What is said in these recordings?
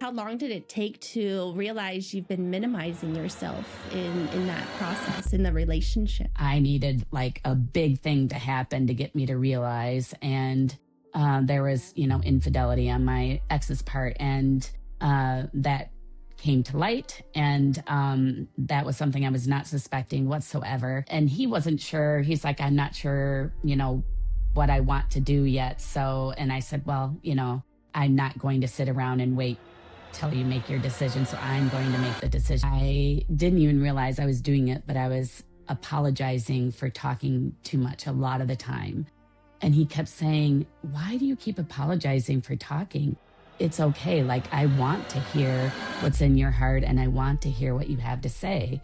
How long did it take to realize you've been minimizing yourself in that process, in the relationship? I needed like a big thing to happen to get me to realize. And there was, infidelity on my ex's part. And that came to light. And that was something I was not suspecting whatsoever. And he wasn't sure. He's like, I'm not sure, what I want to do yet. So, and I said, well, I'm not going to sit around and wait till you make your decision. So I'm going to make the decision. I didn't even realize I was doing it, but I was apologizing for talking too much a lot of the time. And he kept saying, why do you keep apologizing for talking? It's okay. Like, I want to hear what's in your heart and I want to hear what you have to say.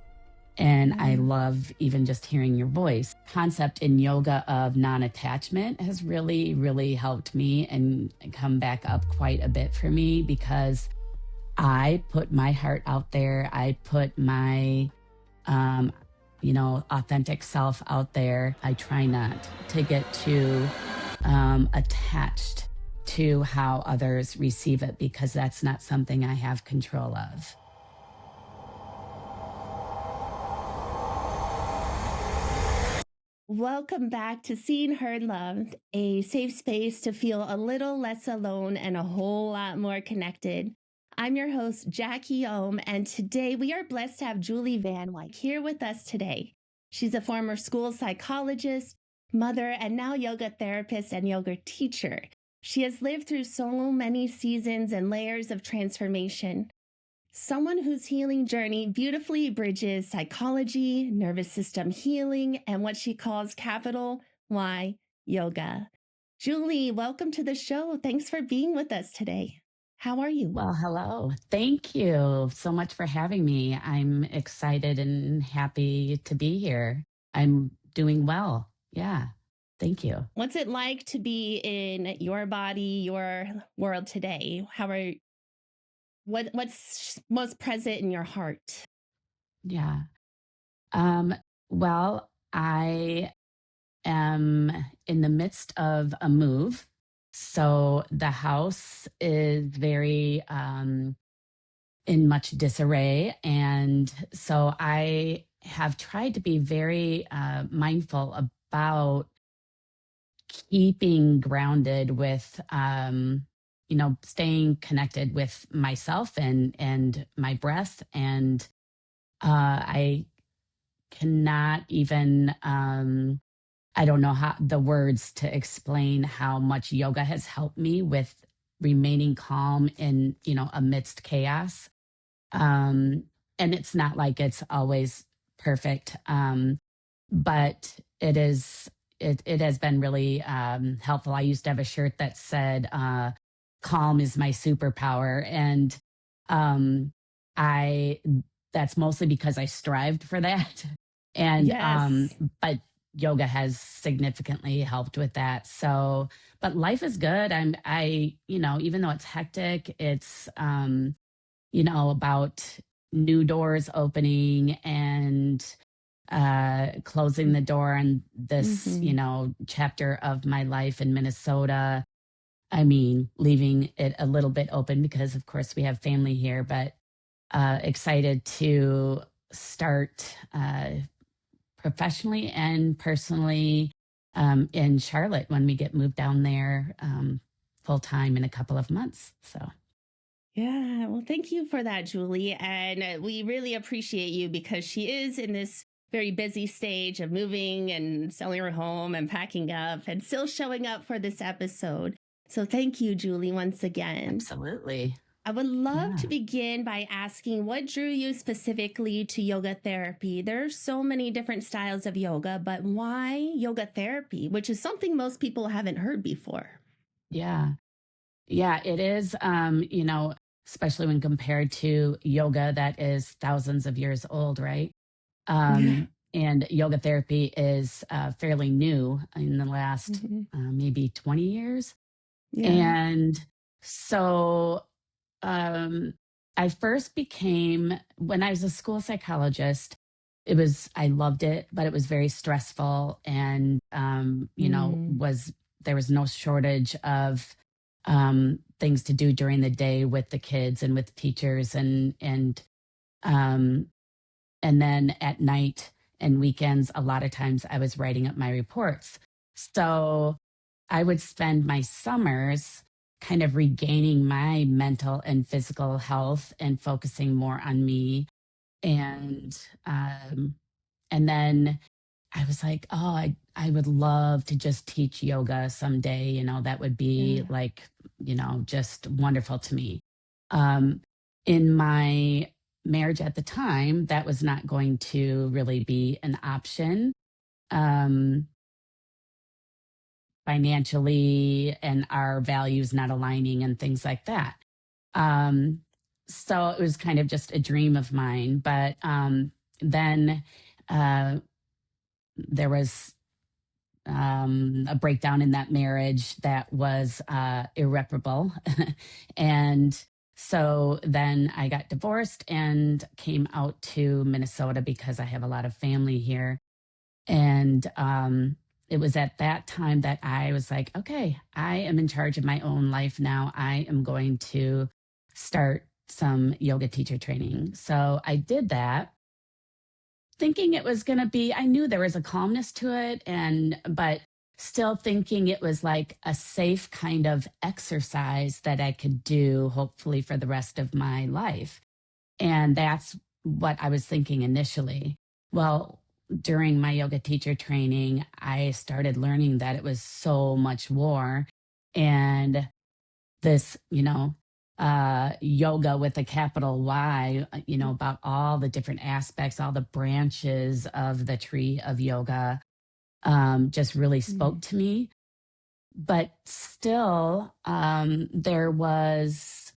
And I love even just hearing your voice. Concept in yoga of non-attachment has really, really helped me and come back up quite a bit for me because I put my heart out there. I put my, authentic self out there. I try not to get too attached to how others receive it because that's not something I have control of. Welcome back to Seen, Heard, Loved, a safe space to feel a little less alone and a whole lot more connected. I'm your host, Jackie Ohm, and today we are blessed to have Julie Van Wyk here with us today. She's a former school psychologist, mother, and now yoga therapist and yoga teacher. She has lived through so many seasons and layers of transformation. Someone whose healing journey beautifully bridges psychology, nervous system healing, and what she calls capital Y yoga. Julie, welcome to the show. Thanks for being with us today. How are you? Well, hello. Thank you so much for having me. I'm excited and happy to be here. I'm doing well. Yeah. Thank you. What's it like to be in your body, your world today? What's most present in your heart? Yeah. Well, I am in the midst of a move. So the house is very in much disarray. And so I have tried to be very mindful about keeping grounded with staying connected with myself and my breath. And I cannot even I don't know how the words to explain how much yoga has helped me with remaining calm in amidst chaos. And it's not like it's always perfect, but it has been really helpful. I used to have a shirt that said calm is my superpower. And I that's mostly because I strived for that. And Yes. but yoga has significantly helped with that. So, but life is good. Even though it's hectic, it's about new doors opening and closing the door on this, chapter of my life in Minnesota. I mean, leaving it a little bit open because, of course, we have family here, but excited to start professionally and personally in Charlotte when we get moved down there full time in a couple of months. So. Yeah, well, thank you for that, Julie. And we really appreciate you because she is in this very busy stage of moving and selling her home and packing up and still showing up for this episode. So thank you, Julie, once again. Absolutely. I would love to begin by asking what drew you specifically to yoga therapy? There are so many different styles of yoga, but why yoga therapy, which is something most people haven't heard before? Yeah. Yeah, it is, especially when compared to yoga that is thousands of years old, right? And yoga therapy is fairly new in the last maybe 20 years. Yeah. And so I first became, when I was a school psychologist, I loved it, but it was very stressful and, there was no shortage of things to do during the day with the kids and with teachers, um, and then at night and weekends, a lot of times I was writing up my reports. So I would spend my summers kind of regaining my mental and physical health and focusing more on me. And and then I was like, oh, I would love to just teach yoga someday. That would be Yeah. like, just wonderful to me. Um, in my marriage at the time, that was not going to really be an option, um, financially, and our values not aligning and things like that. Um, so it was kind of just a dream of mine. But then uh, there was a breakdown in that marriage that was irreparable. And so then I got divorced and came out to Minnesota because I have a lot of family here. And it was at that time that I was like, okay, I am in charge of my own life now. I am going to start some yoga teacher training. So I did that thinking it was going to be, I knew there was a calmness to it, but still thinking it was like a safe kind of exercise that I could do hopefully for the rest of my life. And that's what I was thinking initially. Well, during my yoga teacher training, I started learning that it was so much more. And this, yoga with a capital Y, about all the different aspects, all the branches of the tree of yoga, just really spoke Mm. to me. But still, there was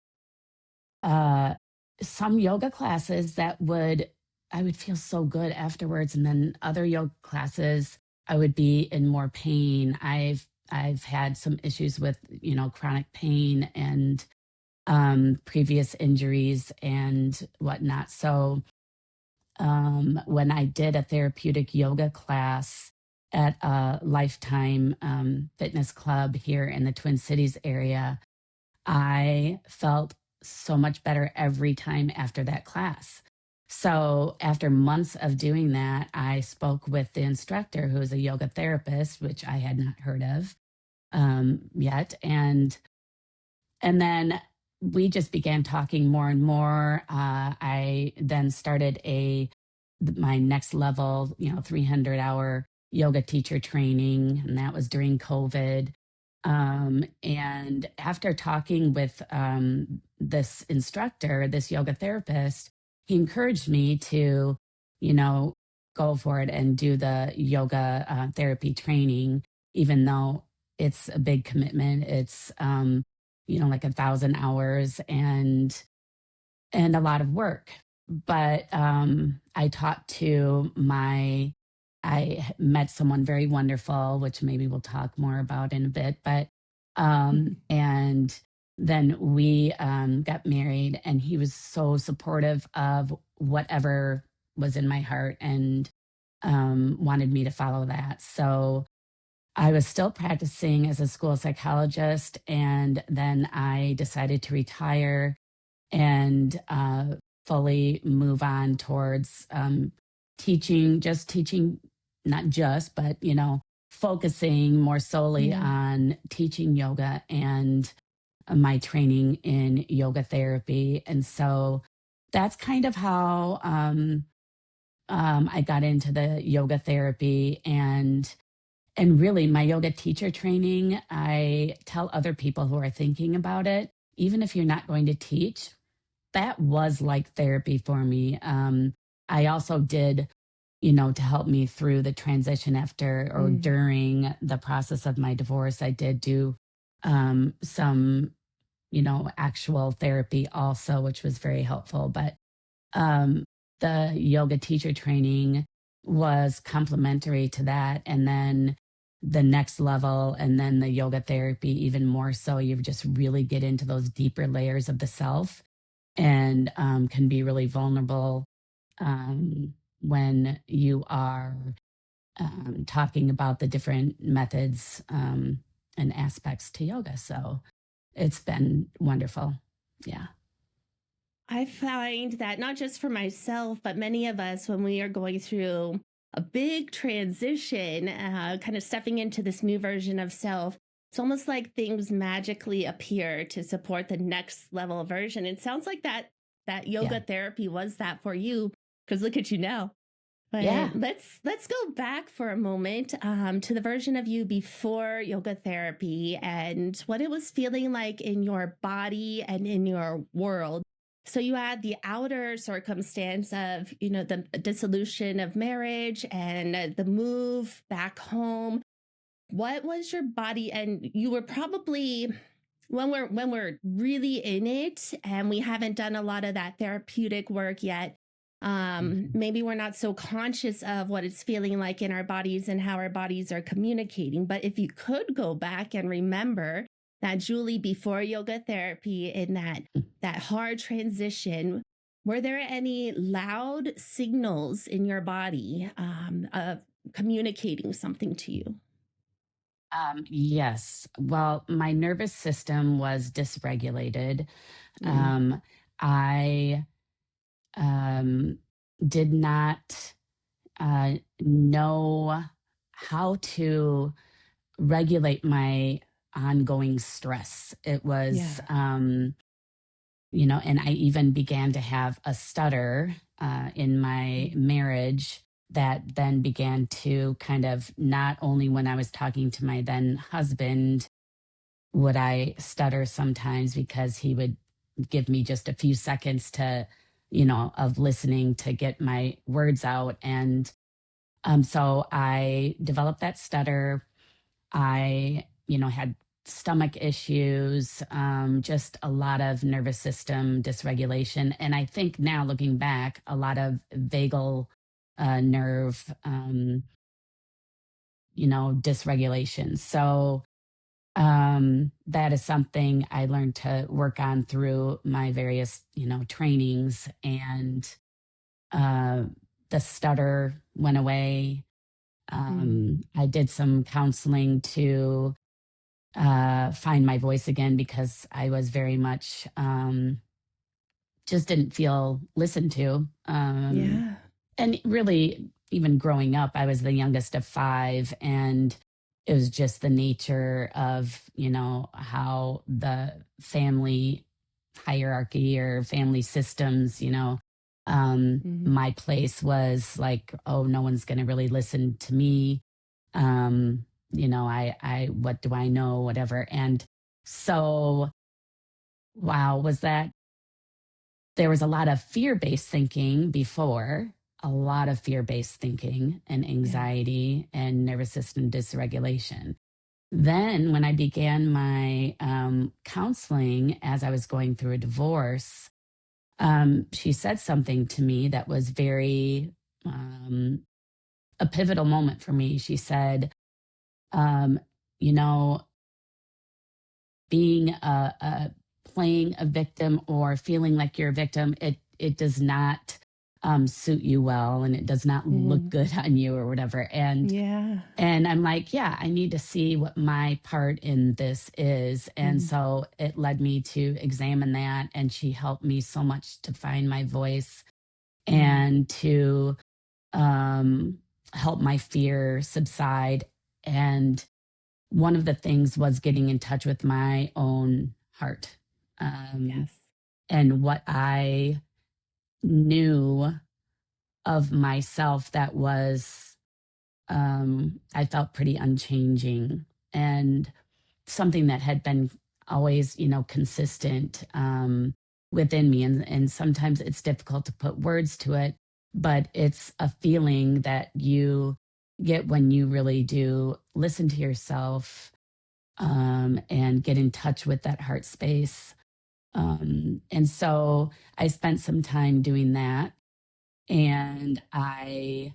uh, some yoga classes I would feel so good afterwards. And then other yoga classes, I would be in more pain. I've had some issues with, chronic pain and previous injuries and whatnot. So when I did a therapeutic yoga class at a Lifetime Fitness Club here in the Twin Cities area, I felt so much better every time after that class. So after months of doing that, I spoke with the instructor, who is a yoga therapist, which I had not heard of yet, and then we just began talking more and more. I then started my next level, 300-hour yoga teacher training, and that was during COVID. And after talking with this instructor, this yoga therapist, he encouraged me to, you know, go for it and do the yoga therapy training, even though it's a big commitment. It's like 1,000 hours and a lot of work. But I met someone very wonderful, which maybe we'll talk more about in a bit. But and then we got married, and he was so supportive of whatever was in my heart, and wanted me to follow that. So I was still practicing as a school psychologist, and then I decided to retire and fully move on towards teaching, not just, but, focusing more solely Yeah. on teaching yoga and my training in yoga therapy. And so that's kind of how I got into the yoga therapy, and really, my yoga teacher training, I tell other people who are thinking about it, even if you're not going to teach, that was like therapy for me. I also did, to help me through the transition after or Mm. during the process of my divorce, I did do some, actual therapy also, which was very helpful. But um, the yoga teacher training was complementary to that. And then the next level, and then the yoga therapy, even more so, you just really get into those deeper layers of the self, and can be really vulnerable when you are talking about the different methods and aspects to yoga. So, it's been wonderful. Yeah. I find that not just for myself, but many of us, when we are going through a big transition, kind of stepping into this new version of self, it's almost like things magically appear to support the next level version. It sounds like that yoga Yeah. therapy was that for you, because look at you now. Yeah. But let's go back for a moment, to the version of you before yoga therapy and what it was feeling like in your body and in your world. So you had the outer circumstance of, the dissolution of marriage and the move back home. What was your body? And you were probably, when we're really in it and we haven't done a lot of that therapeutic work yet, Mhm. maybe we're not so conscious of what it's feeling like in our bodies and how our bodies are communicating. But if you could go back and remember that Julie before yoga therapy in that hard transition, were there any loud signals in your body, of communicating something to you? Yes. Well, my nervous system was dysregulated. Mm, Um, I um, did not know how to regulate my ongoing stress. It was, yeah. and I even began to have a stutter in my Mm, marriage that then began to kind of not only when I was talking to my then husband would I stutter sometimes because he would give me just a few seconds to, of listening to get my words out. And so I developed that stutter. I, had stomach issues, just a lot of nervous system dysregulation. And I think now looking back, a lot of vagal nerve, dysregulation. So that is something I learned to work on through my various, trainings, and uh, the stutter went away. mm, I did some counseling to find my voice again because I was very much just didn't feel listened to. yeah. And really, even growing up, I was the youngest of five, and it was just the nature of, how the family hierarchy or family systems, Mm, my place was like, oh, no one's going to really listen to me. What do I know? Whatever. And so, wow, was that there was a lot of fear based thinking before, a lot of fear based thinking and yeah. anxiety and nervous system dysregulation. Then, when I began my counseling as I was going through a divorce, she said something to me that was very a pivotal moment for me. She said, um, you know, being a playing a victim or feeling like you're a victim, it does not suit you well, and it does not look Mhm. good on you or whatever. Yeah. And I'm like, yeah, I need to see what my part in this is. And Mhm. so it led me to examine that, and she helped me so much to find my voice Mm. and to um, help my fear subside. And one of the things was getting in touch with my own heart, um, Yes. and what I knew of myself that was, I felt pretty unchanging, and something that had been always, consistent within me. And sometimes it's difficult to put words to it, but it's a feeling that you get when you really do listen to yourself and get in touch with that heart space. And so I spent some time doing that. And I,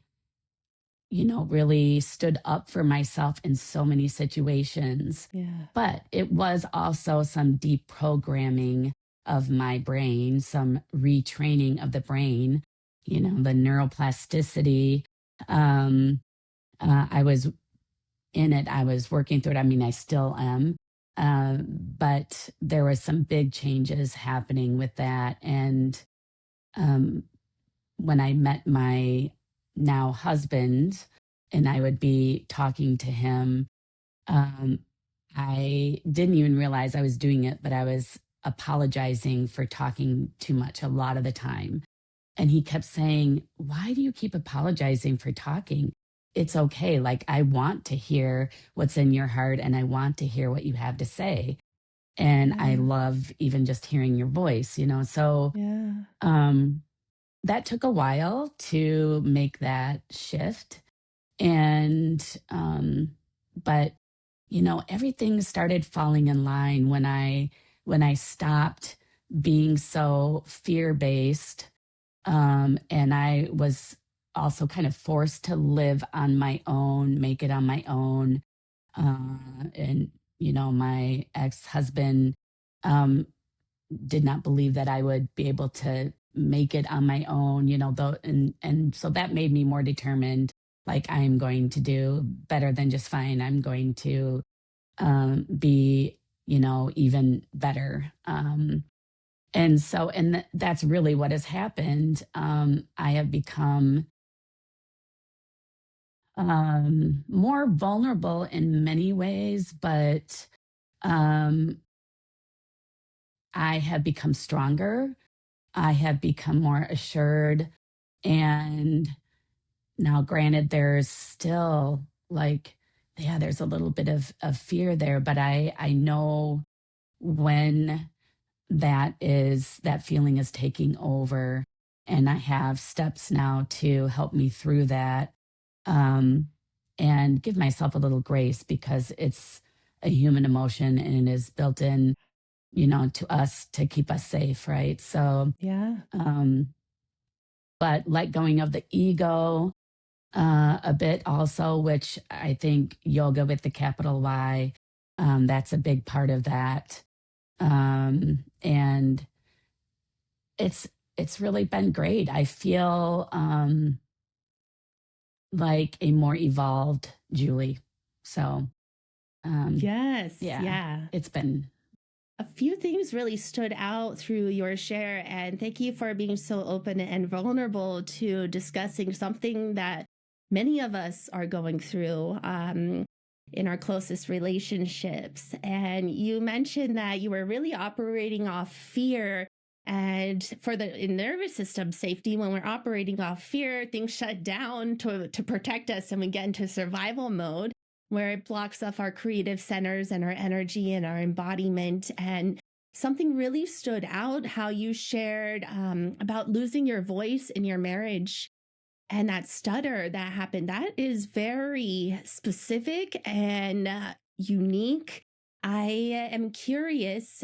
really stood up for myself in so many situations. Yeah. But it was also some deprogramming of my brain, some retraining of the brain, the neuroplasticity. Um, I was in it, I was working through it. I mean, I still am. But there was some big changes happening with that. And um, when I met my now husband and I would be talking to him, um, I didn't even realize I was doing it, but I was apologizing for talking too much a lot of the time. And he kept saying, "Why do you keep apologizing for talking? It's okay. Like, I want to hear what's in your heart and I want to hear what you have to say. And I Yeah. love even just hearing your voice, you know?" So, Yeah. um, that took a while to make that shift. And, but, everything started falling in line when I stopped being so fear based, and I was also kind of forced to live on my own, make it on my own. And, my ex husband um, did not believe that I would be able to make it on my own, though. And so that made me more determined, like, I'm going to do better than just fine. I'm going to be, even better. And that's really what has happened. I have become more vulnerable in many ways, but um, I have become stronger. I have become more assured. And now, granted, there's still like, yeah, there's a little bit of fear there, but I know when that feeling is taking over. And I have steps now to help me through that, um, and give myself a little grace because it's a human emotion and it is built in, to us to keep us safe, right? So, Yeah. um, but let going of the ego a bit also, which I think yoga with the capital Y, that's a big part of that. And it's really been great. I feel like a more evolved Julie. So um, Yes. yeah, Yeah. it's been A few things really stood out through your share, and thank you for being so open and vulnerable to discussing something that many of us are going through in our closest relationships. And you mentioned that you were really operating off fear. And for the nervous system safety, when we're operating off fear, things shut down to protect us and we get into survival mode where it blocks off our creative centers and our energy and our embodiment. And something really stood out how you shared about losing your voice in your marriage and that stutter that happened. That is very specific and unique. I am curious,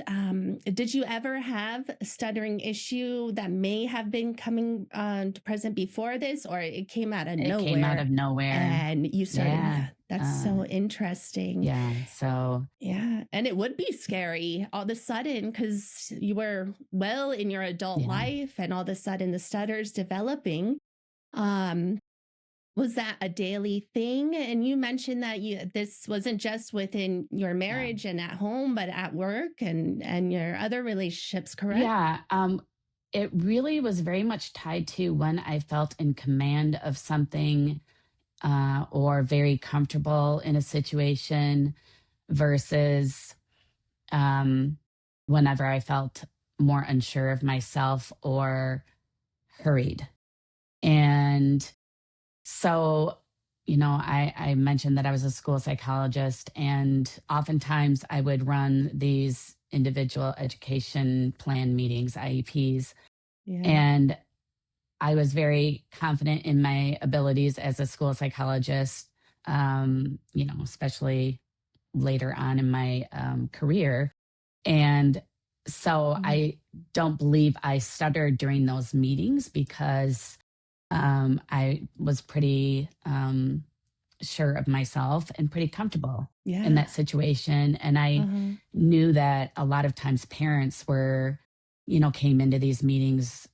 did you ever have a stuttering issue that may have been coming to present before this, or it came out of it came out nowhere of nowhere. and you started? Yeah. Yeah, that's so interesting. Yeah. So Yeah. And it would be scary all of a sudden because you were well in your adult yeah. life and all of a sudden the stutter's developing. Um, was that a daily thing? And you mentioned that this wasn't just within your Yeah. marriage and at home, but at work and your other relationships, correct? Yeah. It really was very much tied to when I felt in command of something, or very comfortable in a situation versus um, whenever I felt more unsure of myself or hurried. And so, I mentioned that I was a school psychologist, and oftentimes I would run these individual education plan meetings, IEPs, Yeah. and I was very confident in my abilities as a school psychologist, especially later on in my career. And so Mhm. I don't believe I stuttered during those meetings because I was pretty sure of myself and pretty comfortable in Yeah. that situation. And I Uh-huh. knew that a lot of times parents were, came into these meetings,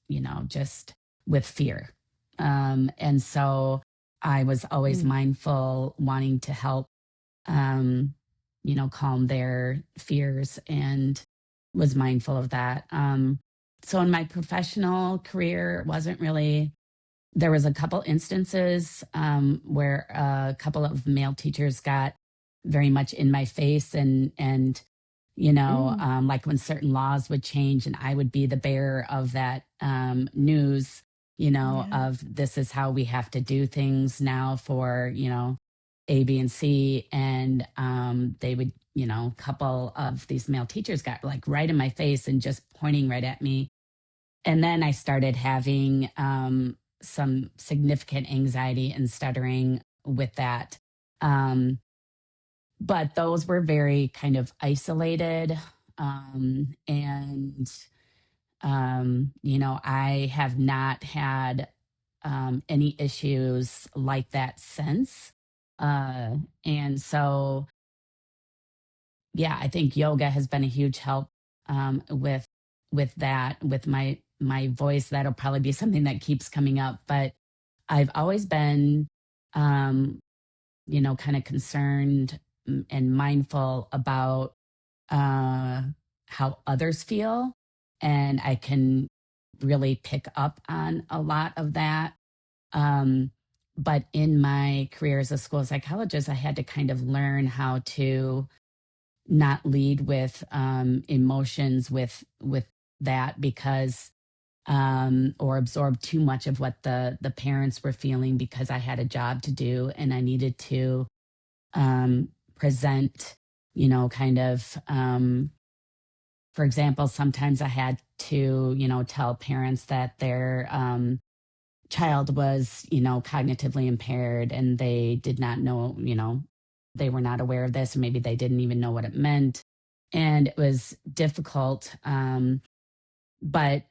just with fear. And so I was always Mm. mindful, wanting to help, um, calm their fears and was mindful of that. So in my professional career, it wasn't really, there was a couple instances where a couple of male teachers got very much in my face and Mm, like when certain laws would change and I would be the bearer of that news, yeah. of this is how we have to do things now for, A, B, and C. And they would, a couple of these male teachers got like right in my face and just pointing right at me. And then I started having some significant anxiety and stuttering with that. Um, but those were very kind of isolated. And, I have not had any issues like that since. And so, yeah, I think yoga has been a huge help with that, with my voice. That'll probably be something that keeps coming up. But I've always been, um, kind of concerned and mindful about uh, how others feel. And I can really pick up on a lot of that. Um, but in my career as a school psychologist, I had to kind of learn how to not lead with emotions with that because or absorb too much of what the parents were feeling because I had a job to do and I needed to present, kind of, for example, sometimes I had to, tell parents that their child was, cognitively impaired and they did not know, they were not aware of this, or maybe they didn't even know what it meant. And it was difficult. But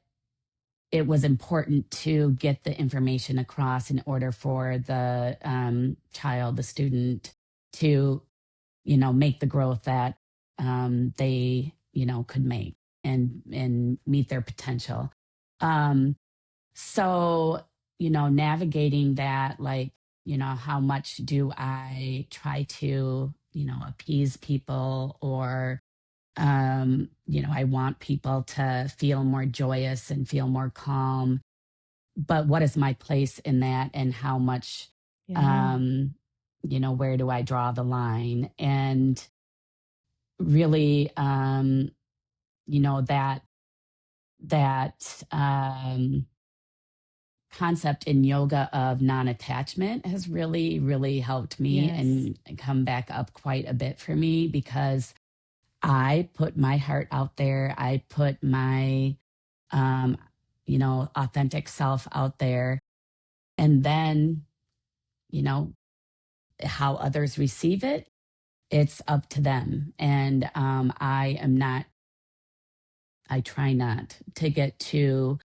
it was important to get the information across in order for the child, the student, to make the growth that they could make and meet their potential. Um, so navigating that, like how much do I try to appease people or I want people to feel more joyous and feel more calm. But what is my place in that and how much, Yeah. um, where do I draw the line? And really, that, that concept in yoga of non-attachment has really, really helped me Yes. and come back up quite a bit for me because I put my heart out there. I put my, um, authentic self out there. And then, you know, how others receive it, it's up to them. And I try not to get too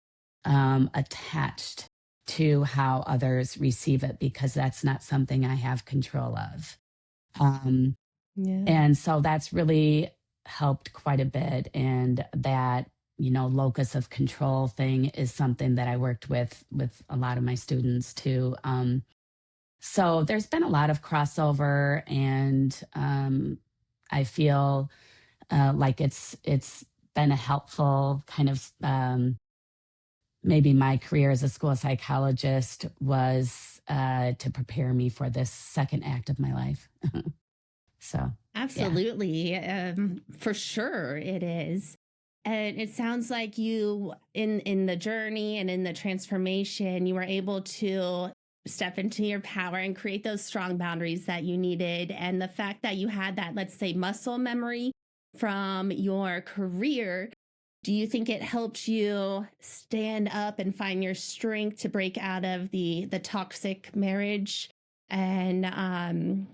attached to how others receive it because that's not something I have control of. Um, Yeah. And so that's really helped quite a bit. And that, locus of control thing is something that I worked with a lot of my students too. So there's been a lot of crossover and I feel like it's been a helpful kind of maybe my career as a school psychologist was to prepare me for this second act of my life. So yeah. Absolutely. For sure it is. And it sounds like you in the journey and in the transformation, you were able to step into your power and create those strong boundaries that you needed. And the fact that you had that, let's say, muscle memory from your career, do you think it helped you stand up and find your strength to break out of the toxic marriage? And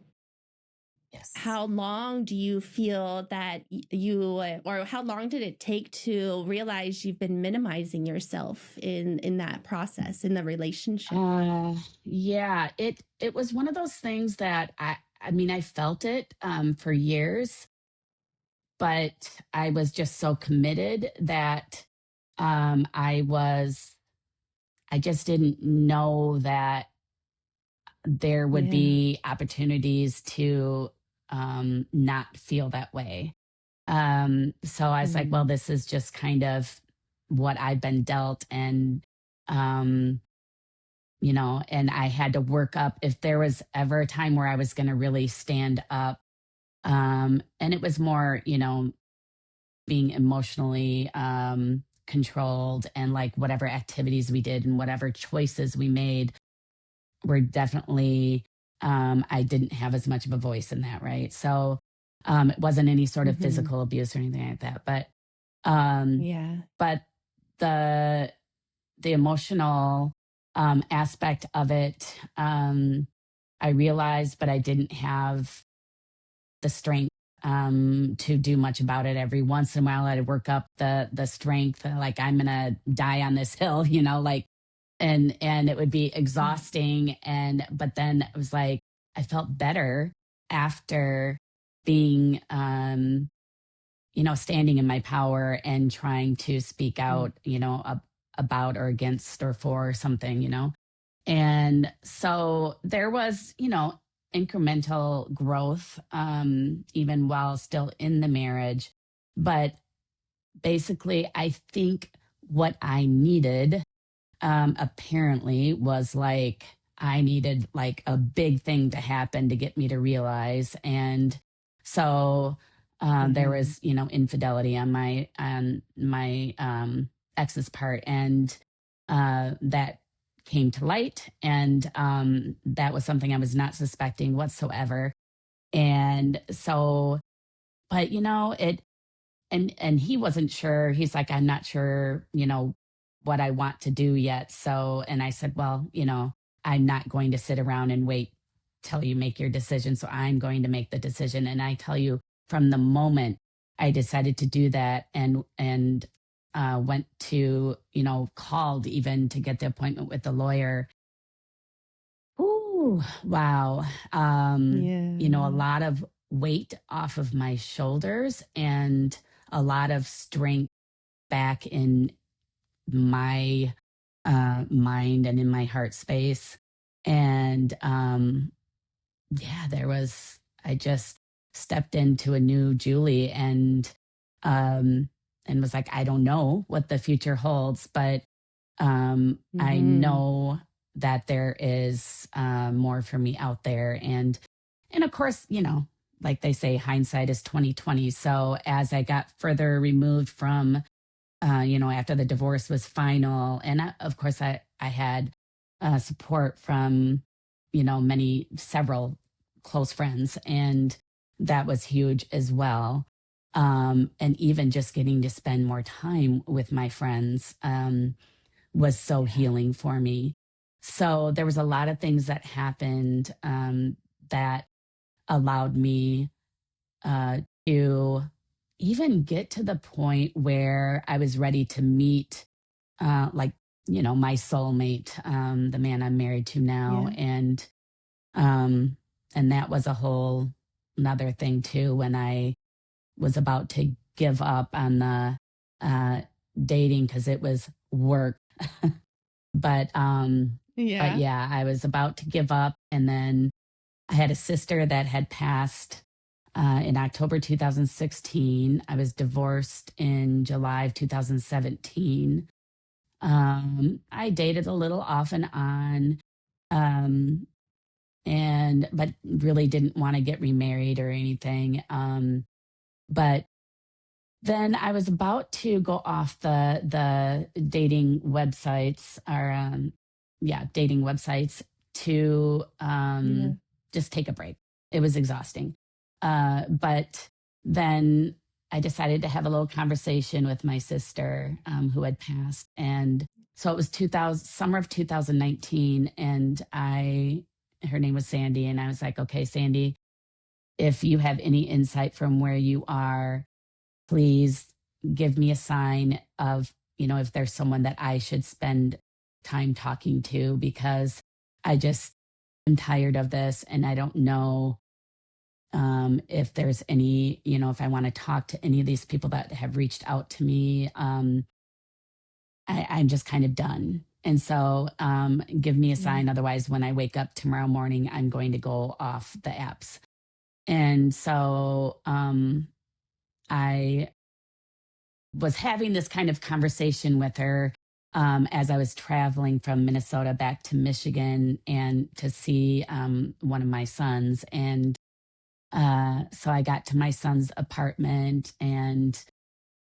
Yes. how long do you feel that or how long did it take to realize you've been minimizing yourself in that process in the relationship? Yeah, it was one of those things that I mean I felt it for years, but I was just so committed that I was I just didn't know that there would Yeah. be opportunities to not feel that way. So I was like, well, Mm. this is just kind of what I've been dealt. And, um, and I had to work up if there was ever a time where I was going to really stand up. And it was more, being emotionally controlled, and like whatever activities we did and whatever choices we made were definitely, I didn't have as much of a voice in that, right? So it wasn't any sort of Mhm. physical abuse or anything like that, um, Yeah. but the the emotional aspect of it, I realized, but I didn't have the strength to do much about it. Every once in a while, I'd work up the strength, like I'm gonna die on this hill, like, and it would be Mm. exhausting. And but then it was like I felt better after being, standing in my power and trying to speak Mm. out, about or against or for something, and so there was, incremental growth, even while still in the marriage. But basically, I think what I needed, apparently, was like, I needed like a big thing to happen to get me to realize. And so there Mhm. was, infidelity on my ex's part, and that came to light. And that was something I was not suspecting whatsoever. And so, but it, and he wasn't sure. He's like, I'm not sure, what I want to do yet. So, and I said, well, I'm not going to sit around and wait till you make your decision. So I'm going to make the decision. And I tell you, from the moment I decided to do that, and went to, called even to get the appointment with the lawyer. Ooh, wow. A Yeah. lot of weight off of my shoulders, and a lot of strength back in my mind and in my heart space. And yeah, I just stepped into a new Julie, um, and was like, I don't know what the future holds, but I Mhm. know that there is more for me out there. And of course, like they say, hindsight is 2020. So as I got further removed from, after the divorce was final, and of course, I had support from, several close friends, and that was huge as well. And even just getting to spend more time with my friends, was so Yeah. healing for me. So there was a lot of things that happened, that allowed me uh, to even get to the point where I was ready to meet, like, my soulmate, the man I'm married to now. Yeah. Um, and that was a whole another thing too, when I was about to give up on the uh, dating, because it was work. But Yeah. yeah, I was about to give up, and then I had a sister that had passed in October 2016. I was divorced in July of 2017. I dated a little off and on, um, and but really didn't want to get remarried or anything. But then I was about to go off the dating websites, or yeah, dating websites, to Yeah. just take a break. It was exhausting. But then I decided to have a little conversation with my sister, who had passed. And so it was 2000, summer of 2019. And her name was Sandy. And I was like, okay, Sandy, if you have any insight from where you are, please give me a sign of, if there's someone that I should spend time talking to, because I just am tired of this, and I don't know if there's any, if I want to talk to any of these people that have reached out to me. I'm just kind of done. And so give me a Yeah. sign. Otherwise, when I wake up tomorrow morning, I'm going to go off the apps. And so I was having this kind of conversation with her as I was traveling from Minnesota back to Michigan and to see one of my sons. And so I got to my son's apartment, and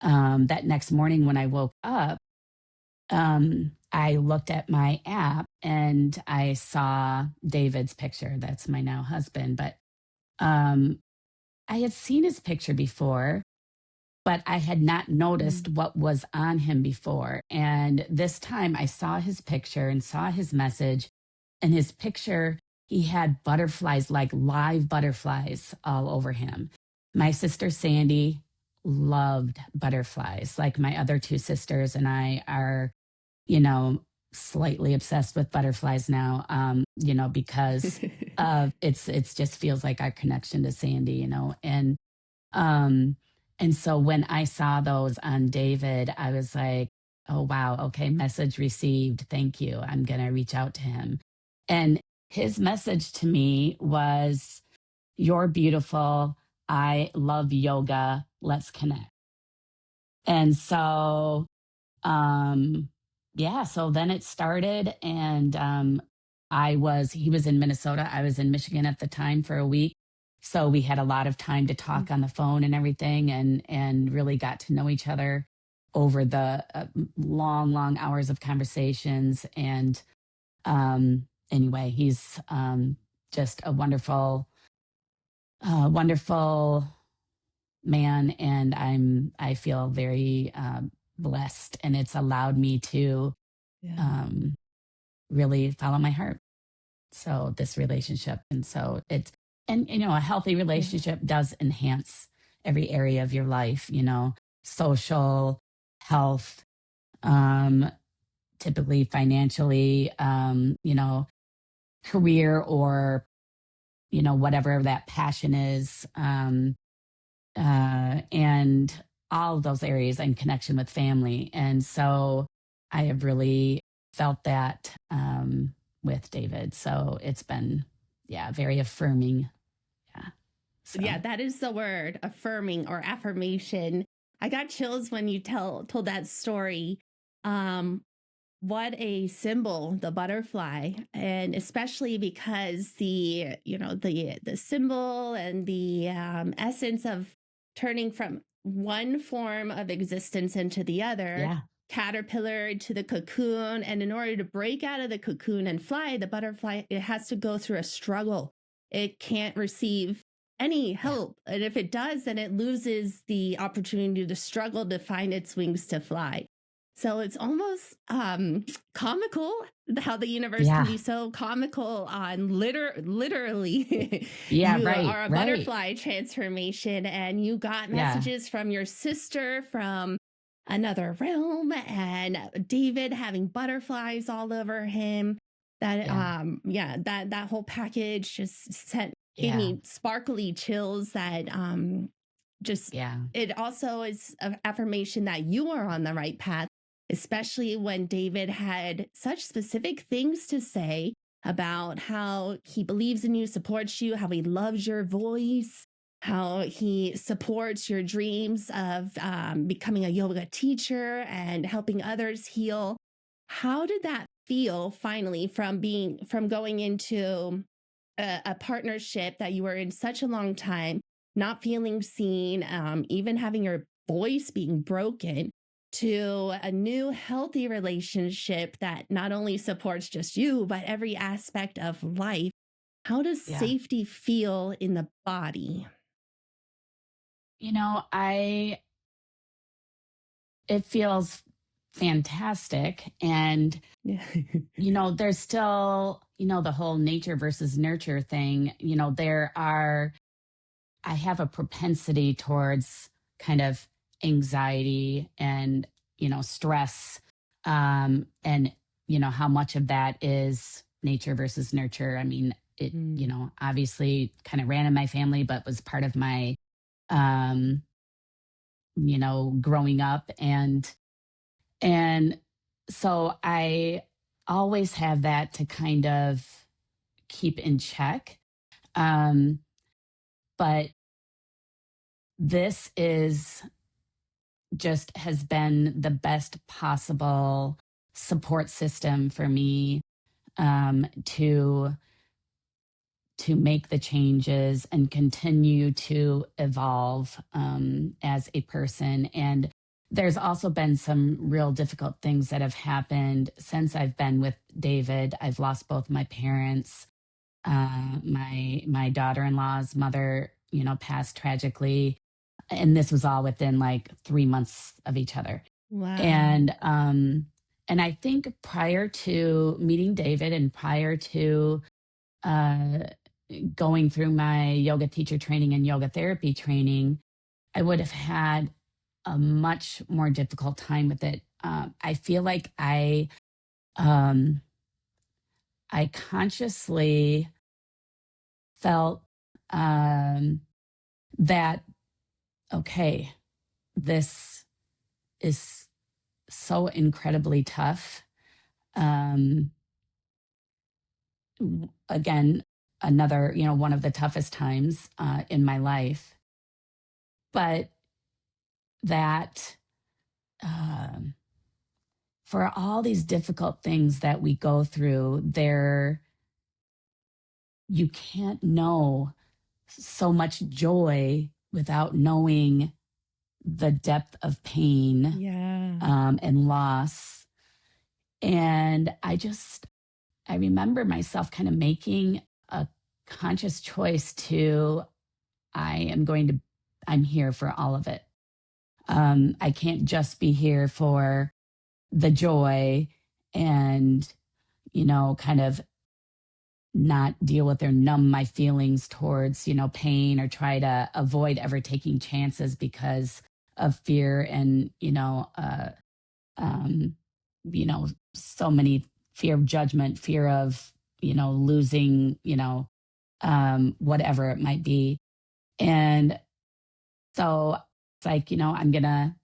that next morning when I woke up, I looked at my app and I saw David's picture. That's my now husband. But um, I had seen his picture before, but I had not Mm. noticed what was on him before. And this time I saw his picture and saw his message. And his picture, he had butterflies, like live butterflies all over him. My sister Sandy loved butterflies. Like my other two sisters and I are, you know, slightly obsessed with butterflies now, because of it's just feels like our connection to Sandy, um, and so when I saw those on David, I was like, oh, wow. Okay. Message received. Thank you. I'm going to reach out to him. And his message to me was, you're beautiful. I love yoga. Let's connect. And so, um, yeah, so then it started. And he was in Minnesota. I was in Michigan at the time for a week. So we had a lot of time to talk on the phone and everything, and really got to know each other over the long, long hours of conversations. And anyway, he's just a wonderful, wonderful man. And I feel very blessed. And it's allowed me to Yeah. um, really follow my heart. So this relationship. And so a healthy Yeah. relationship does enhance every area of your life, social, health, um, typically financially, career, or, whatever that passion is. And all of those areas, and connection with family. And so I have really felt that with David. So it's been, yeah, very affirming. Yeah. Yeah, So, that is the word, affirming or affirmation. I got chills when you told that story. Um, what a symbol, the butterfly, and especially because the symbol and the essence of turning from one form of existence into the other, yeah, caterpillar to the cocoon. And in order to break out of the cocoon and fly, the butterfly, it has to go through a struggle. It can't receive any yeah, help, and if it does, then it loses the opportunity to struggle to find its wings to fly. So it's almost comical how the universe can yeah, be so comical on literally. yeah, You right, are a right. butterfly transformation, and you got Yeah, messages from your sister from another realm, and David having butterflies all over him. That yeah, that whole package just gave yeah, me sparkly chills. That just yeah, it also is an affirmation that you are on the right path, especially when David had such specific things to say about how he believes in you, supports you, how he loves your voice, how he supports your dreams of becoming a yoga teacher and helping others heal. How did that feel finally from going into a partnership that you were in such a long time, not feeling seen, even having your voice being broken, to a new healthy relationship that not only supports just you, but every aspect of life? How does yeah. safety feel in the body? I it feels fantastic. And, Yeah. there's still, the whole nature versus nurture thing. I have a propensity towards kind of anxiety and, stress. And, how much of that is nature versus nurture. I mean, it, Mm. obviously kind of ran in my family, but was part of my, um, growing up. And so I always have that to kind of keep in check. Um, But this is just has been the best possible support system for me, to make the changes and continue to evolve, as a person. And there's also been some real difficult things that have happened since I've been with David. I've lost both my parents. My daughter-in-law's mother, passed tragically, and this was all within like 3 months of each other. Wow. And I think prior to meeting David and prior to uh, going through my yoga teacher training and yoga therapy training, I would have had a much more difficult time with it. I feel like um, I consciously felt, that, okay, this is so incredibly tough. Um, Again, another, one of the toughest times in my life. But that, um, for all these difficult things that we go through, you can't know so much joy without knowing the depth of pain, Yeah. and loss. And I remember myself kind of making a conscious choice to, I'm here for all of it. I can't just be here for the joy and, kind of not deal with or numb my feelings towards, pain, or try to avoid ever taking chances because of fear and, um, so many fear of judgment, fear of, losing, whatever it might be. And so it's like, I'm going to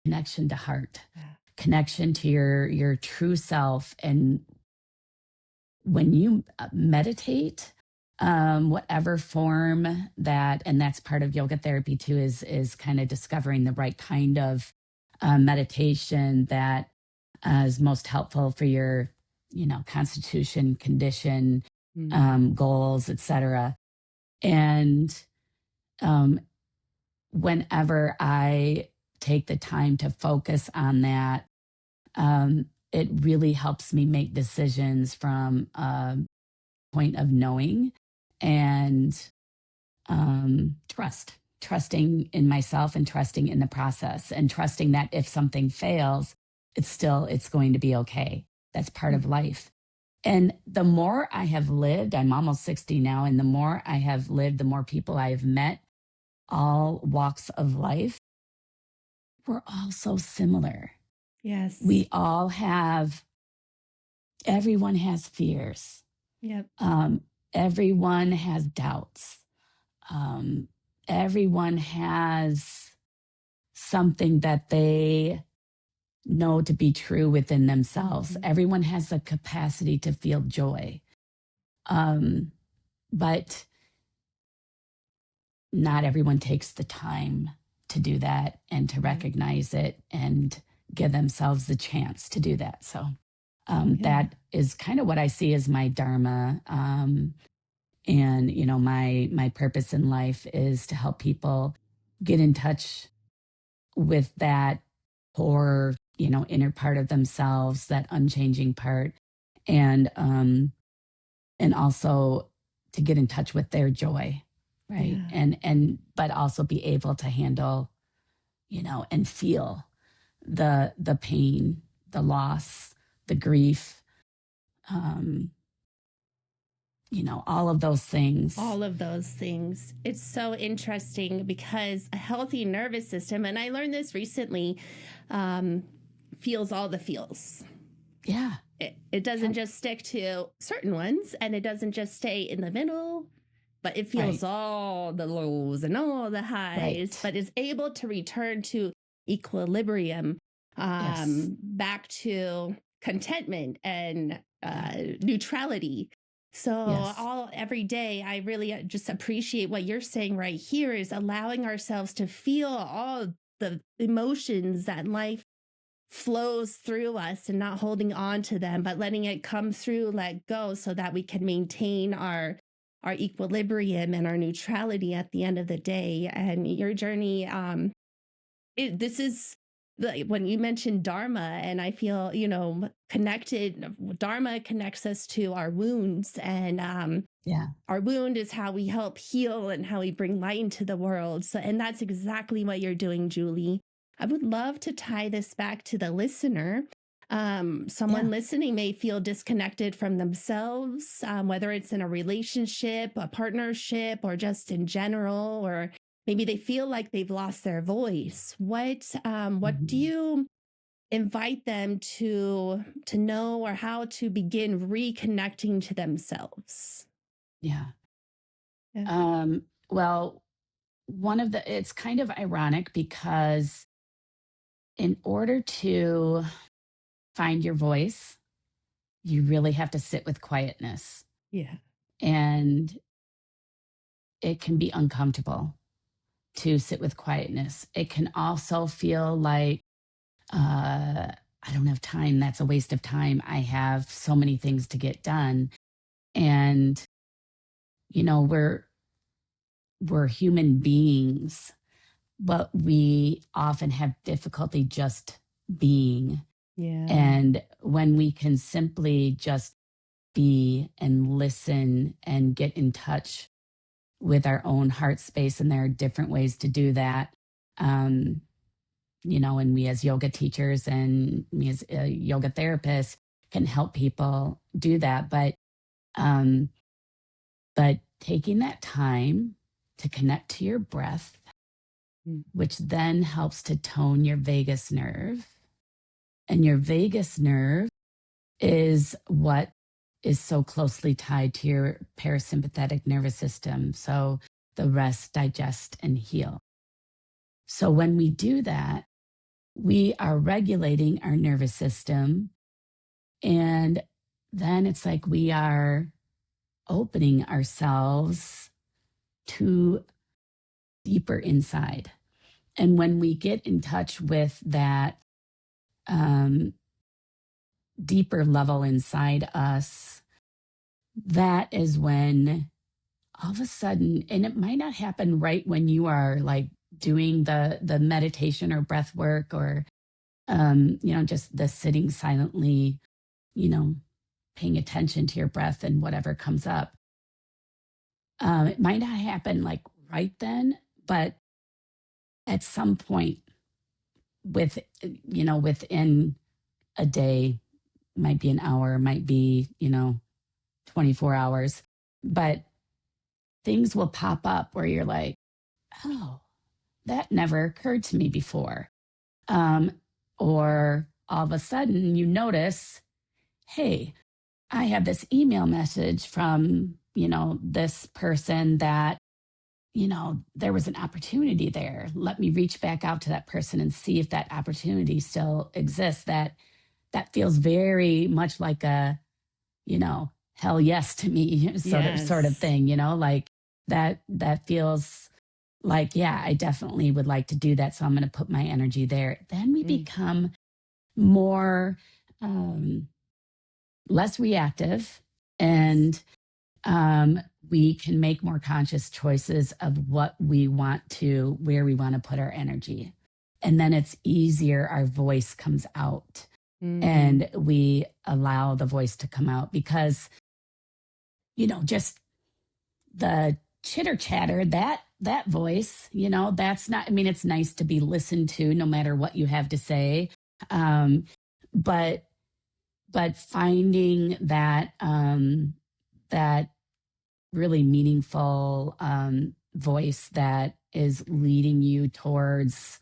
connection to heart, Yeah. connection to your true self. And when you meditate, whatever form that, and that's part of yoga therapy too, is kind of discovering the right kind of meditation that is most helpful for your, constitution, condition, goals, etc. And um, whenever I take the time to focus on that, it really helps me make decisions from a point of knowing and trusting in myself and trusting in the process and trusting that if something fails, it's going to be okay. That's part of life. And the more I have lived, I'm almost 60 now, and the more I have lived, the more people I have met, all walks of life, we're all so similar. Yes. Everyone has fears. Yep. Everyone has doubts. Um, Everyone has something that they know to be true within themselves. Everyone has the capacity to feel joy. But not everyone takes the time to do that and to recognize it and give themselves the chance to do that. So that is kind of what I see as my dharma. And, my purpose in life is to help people get in touch with that core, inner part of themselves, that unchanging part. And also to get in touch with their joy. Right. Yeah. But also be able to handle, and feel the pain, the loss, the grief, all of those things. All of those things. It's so interesting because a healthy nervous system, and I learned this recently, feels all the feels. Yeah. It doesn't just stick to certain ones, and it doesn't just stay in the middle, but it feels all the lows and all the highs, but is able to return to equilibrium, back to contentment and neutrality. So Yes. every day, I really just appreciate what you're saying right here is allowing ourselves to feel all the emotions that life flows through us and not holding on to them, but letting it come through, let go, so that we can maintain our equilibrium and our neutrality at the end of the day. And your journey, this is when you mentioned Dharma, and I feel, connected. Dharma connects us to our wounds, and Yeah. our wound is how we help heal and how we bring light into the world. So, and that's exactly what you're doing, Julie. I would love to tie this back to the listener. Someone Yeah. listening may feel disconnected from themselves, whether it's in a relationship, a partnership, or just in general, or maybe they feel like they've lost their voice. What do Mhm. you invite them to know, or how to begin reconnecting to themselves? Yeah. Yeah. Well, it's kind of ironic because in order to find your voice, you really have to sit with quietness. Yeah. And it can be uncomfortable to sit with quietness. It can also feel like, I don't have time. That's a waste of time. I have so many things to get done. And, you know, we're human beings, but we often have difficulty just being. Yeah. And when we can simply just be and listen and get in touch with our own heart space, and there are different ways to do that. Um, and we as yoga teachers and me as a yoga therapist can help people do that. Um, but taking that time to connect to your breath, Mm. which then helps to tone your vagus nerve. And your vagus nerve is what is so closely tied to your parasympathetic nervous system. So the rest, digest, and heal. So when we do that, we are regulating our nervous system. And then it's like we are opening ourselves to deeper inside. And when we get in touch with that um, deeper level inside us, that is when all of a sudden, and it might not happen right when you are like doing the meditation or breath work, or just the sitting silently, you know, paying attention to your breath and whatever comes up. It might not happen like right then, but at some point within a day, might be an hour, might be, 24 hours, but things will pop up where you're like, oh, that never occurred to me before. Um, or all of a sudden you notice, hey, I have this email message from, this person that, there was an opportunity there. Let me reach back out to that person and see if that opportunity still exists. That feels very much like a, hell yes to me sort of Yes. thing, like that feels like, yeah, I definitely would like to do that. So I'm going to put my energy there. Then we Mm. become more, um, less reactive, Yes. and we can make more conscious choices of where we want to put our energy. And then it's easier. Our voice comes out, Mm. and we allow the voice to come out because, just the chitter chatter, that voice, that's not, I mean, it's nice to be listened to no matter what you have to say. Um, but finding that really meaningful voice that is leading you towards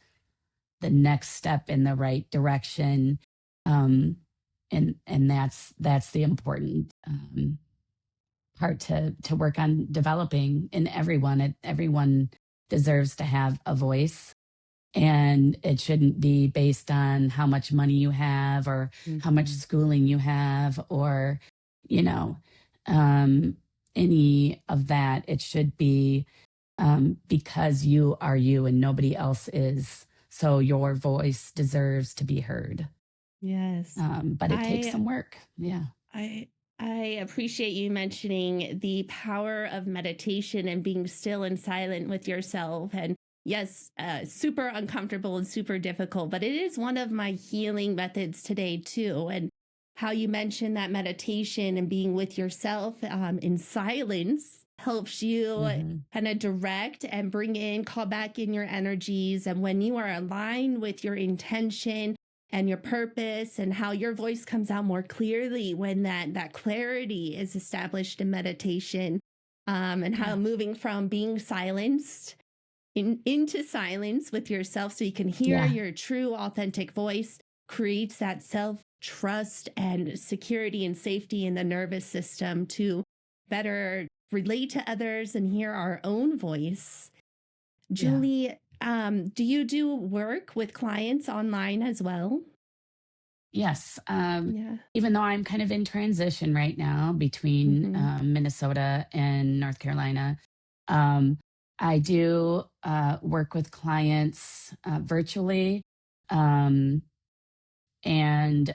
the next step in the right direction, um, and that's the important part to work on developing in everyone. Everyone deserves to have a voice, and it shouldn't be based on how much money you have or how much Mhm. schooling you have, or you know um, any of that. It should be because you are you and nobody else is. So your voice deserves to be heard. Yes. But it takes I some work. Yeah. I I appreciate you mentioning the power of meditation and being still and silent with yourself. And yes, super uncomfortable and super difficult, but it is one of my healing methods today too. And how you mentioned that meditation and being with yourself in silence helps you Hmm. kind of direct and bring in, call back in your energies. And when you are aligned with your intention and your purpose and how your voice comes out more clearly when that clarity is established in meditation, and how Yeah. moving from being silenced into silence with yourself so you can hear Yeah. your true authentic voice creates that self trust and security and safety in the nervous system to better relate to others and hear our own voice. Yeah. Julie, do you do work with clients online as well? Yes. Yeah. Even though I'm kind of in transition right now between Hmm. Minnesota and North Carolina, um, I do work with clients virtually. Um, and,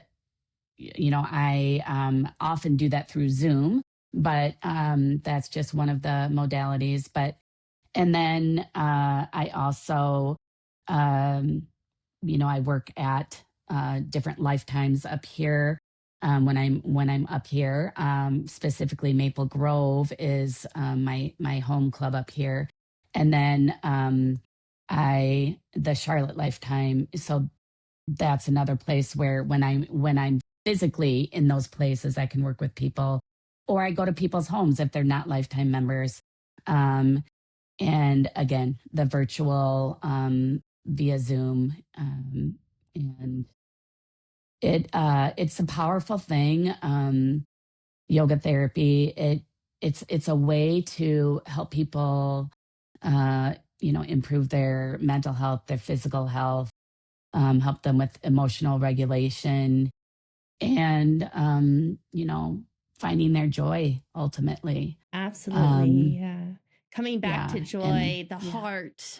I often do that through Zoom, but that's just one of the modalities. And then I also, um, I work at different lifetimes up here. When I'm up here, specifically Maple Grove is my home club up here, and then I the Charlotte Lifetime. So that's another place where when I'm physically in those places, I can work with people, or I go to people's homes if they're not Lifetime members. Um, and again, the virtual via Zoom, and it's a powerful thing. Yoga therapy, it's a way to help people, improve their mental health, their physical health, help them with emotional regulation, and finding their joy ultimately. Absolutely. Um, Yeah. Coming back yeah, to and joy, the yeah, heart,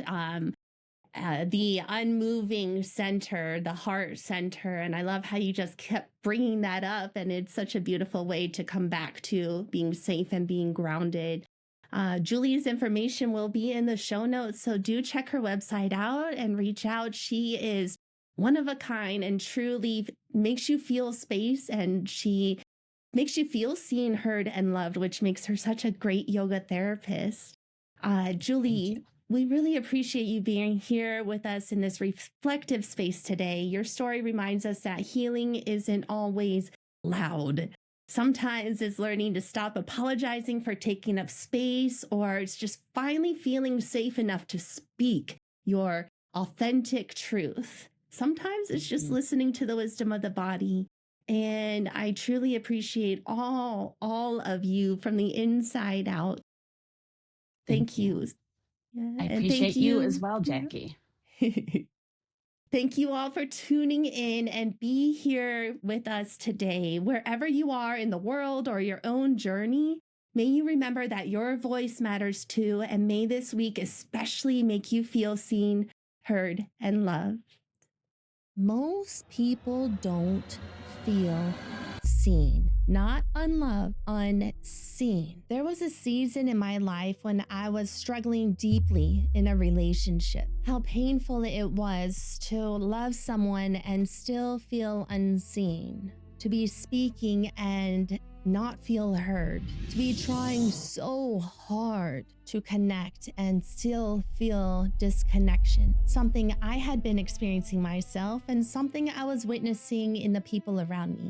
the unmoving center, the heart center. And I love how you just kept bringing that up. And it's such a beautiful way to come back to being safe and being grounded. Julie's information will be in the show notes. So do check her website out and reach out. She is one of a kind and truly makes you feel space, and she makes you feel seen, heard, and loved, which makes her such a great yoga therapist. thank you. Julie, we really appreciate you being here with us in this reflective space today. Your story reminds us that healing isn't always loud. Sometimes it's learning to stop apologizing for taking up space, or it's just finally feeling safe enough to speak your authentic truth. Sometimes it's Thank just you. listening to the wisdom of the body. And I truly appreciate all of you from the inside out. Thank Thank you. you. Yeah, I and thank appreciate you as you. well, Yeah. Jackie. Thank you all for tuning in and be here with us today. Wherever you are in the world or your own journey, may you remember that your voice matters too. And may this week especially make you feel seen, heard, and loved. Most people don't feel seen, not unloved, unseen. There was a season in my life when I was struggling deeply in a relationship. How painful it was to love someone and still feel unseen, to be speaking and not feel heard, to be trying so hard to connect and still feel disconnection. Something I had been experiencing myself and something I was witnessing in the people around me.